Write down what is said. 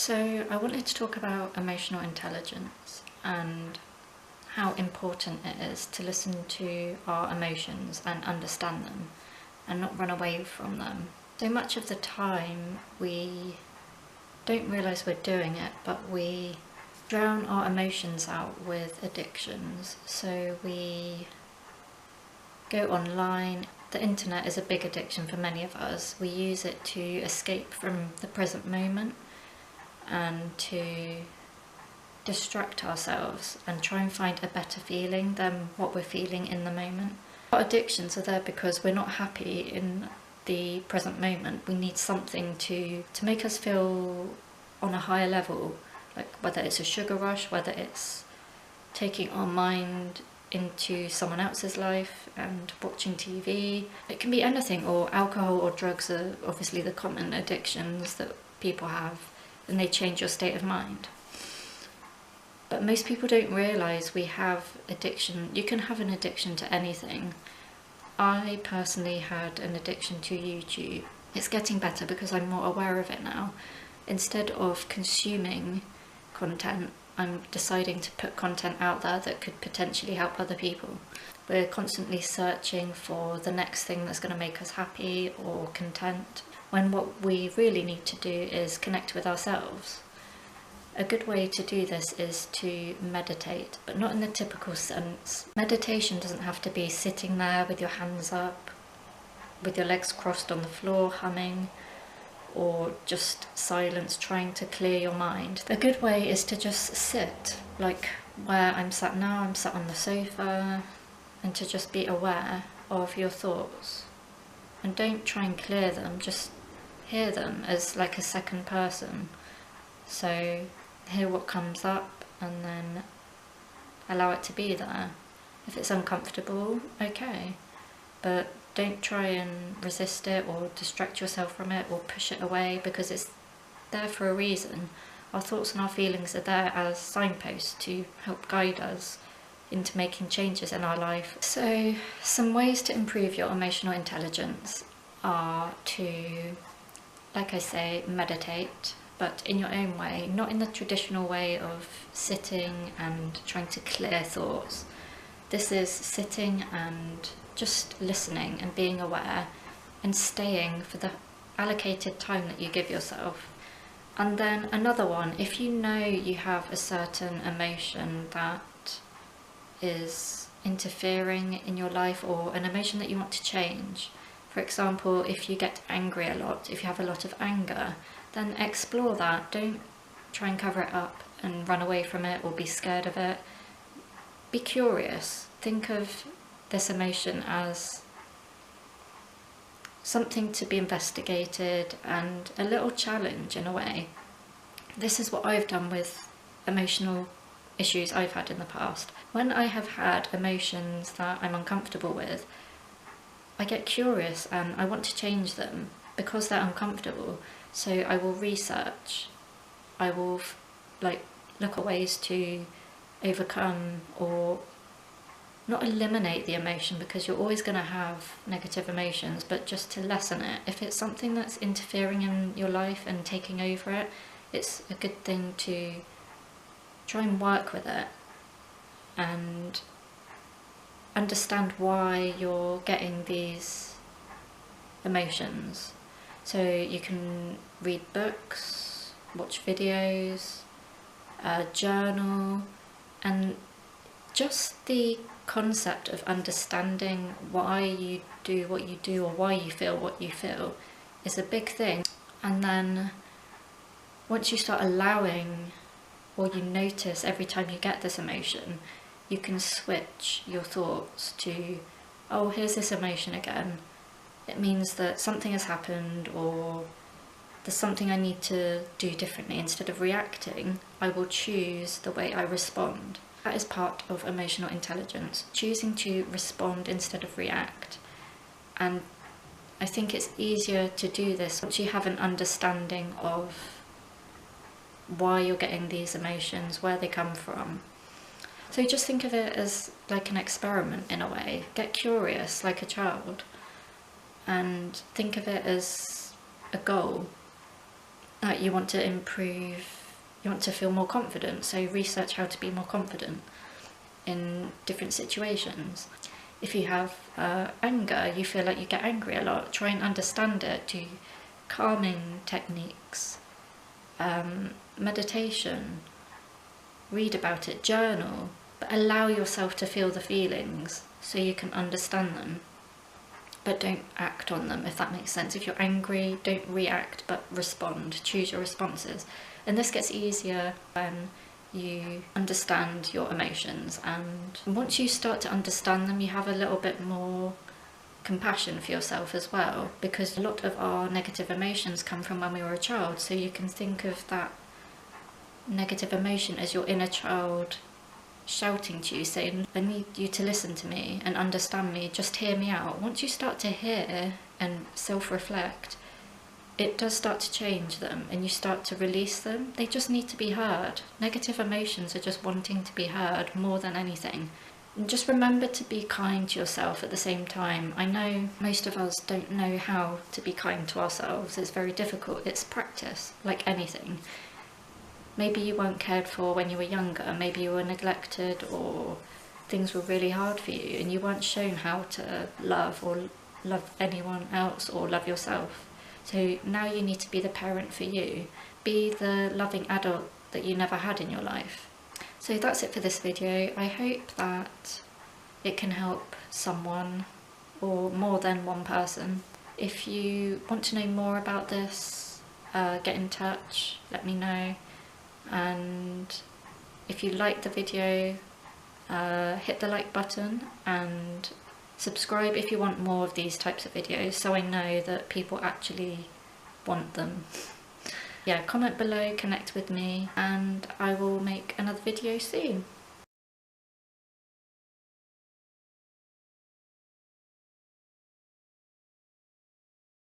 So I wanted to talk about emotional intelligence and how important it is to listen to our emotions and understand them and not run away from them. So much of the time we don't realise we're doing it, but we drown our emotions out with addictions. So we go online. The internet is a big addiction for many of us. We use it to escape from the present moment and to distract ourselves and try and find a better feeling than what we're feeling in the moment. Our addictions are there because we're not happy in the present moment. We need something to make us feel on a higher level, like whether it's a sugar rush, whether it's taking our mind into someone else's life and watching TV. It can be anything, or alcohol or drugs are obviously the common addictions that people have, and they change your state of mind. But most people don't realise we have addiction. You can have an addiction to anything. I personally had an addiction to YouTube. It's getting better because I'm more aware of it now. Instead of consuming content, I'm deciding to put content out there that could potentially help other people. We're constantly searching for the next thing that's going to make us happy or content, when what we really need to do is connect with ourselves. A good way to do this is to meditate, but not in the typical sense. Meditation doesn't have to be sitting there with your hands up, with your legs crossed on the floor, humming, or just silence, trying to clear your mind. A good way is to just sit, like where I'm sat now. I'm sat on the sofa, and to just be aware of your thoughts. And don't try and clear them, just hear them as like a second person. So hear what comes up and then allow it to be there. If it's uncomfortable, okay, but don't try and resist it or distract yourself from it or push it away, because it's there for a reason. Our thoughts and our feelings are there as signposts to help guide us into making changes in our life. So some ways to improve your emotional intelligence are to, like I say, meditate, but in your own way, not in the traditional way of sitting and trying to clear thoughts. This is sitting and just listening and being aware and staying for the allocated time that you give yourself. And then another one, if you know you have a certain emotion that is interfering in your life, or an emotion that you want to change. For example, if you get angry a lot, if you have a lot of anger, then explore that. Don't try and cover it up and run away from it or be scared of it. Be curious. Think of this emotion as something to be investigated and a little challenge in a way. This is what I've done with emotional issues I've had in the past. When I have had emotions that I'm uncomfortable with, I get curious and I want to change them because they're uncomfortable. So I will research, I will look at ways to overcome or not eliminate the emotion, because you're always going to have negative emotions, but just to lessen it. If it's something that's interfering in your life and taking over it, it's a good thing to try and work with it and understand why you're getting these emotions. So you can read books, watch videos, journal, and just the concept of understanding why you do what you do or why you feel what you feel is a big thing. And then once you start allowing, or you notice every time you get this emotion, you can switch your thoughts to, oh, here's this emotion again. It means that something has happened, or there's something I need to do differently. Instead of reacting, I will choose the way I respond. That is part of emotional intelligence, choosing to respond instead of react. And I think it's easier to do this once you have an understanding of why you're getting these emotions, where they come from. So just think of it as like an experiment in a way. Get curious like a child and think of it as a goal. that you want to improve, you want to feel more confident, so research how to be more confident in different situations. If you have anger, you feel like you get angry a lot, try and understand it, do calming techniques, meditation, read about it, journal, but allow yourself to feel the feelings so you can understand them, but don't act on them, if that makes sense. If you're angry, don't react, but respond, choose your responses. And this gets easier when you understand your emotions, and once you start to understand them, you have a little bit more compassion for yourself as well, because a lot of our negative emotions come from when we were a child. So you can think of that negative emotion as your inner child shouting to you, saying, I need you to listen to me and understand me, just hear me out. Once you start to hear and self-reflect, it does start to change them, and you start to release them. They just need to be heard. Negative emotions are just wanting to be heard more than anything. And just remember to be kind to yourself at the same time. I know most of us don't know how to be kind to ourselves. It's very difficult. It's practice, like anything. Maybe you weren't cared for when you were younger, maybe you were neglected, or things were really hard for you and you weren't shown how to love, or love anyone else, or love yourself. So now you need to be the parent for you. Be the loving adult that you never had in your life. So that's it for this video. I hope that it can help someone, or more than one person. If you want to know more about this, get in touch, let me know. And if you like the video, hit the like button and subscribe if you want more of these types of videos, so I know that people actually want them. Yeah, comment below, connect with me, and I will make another video soon.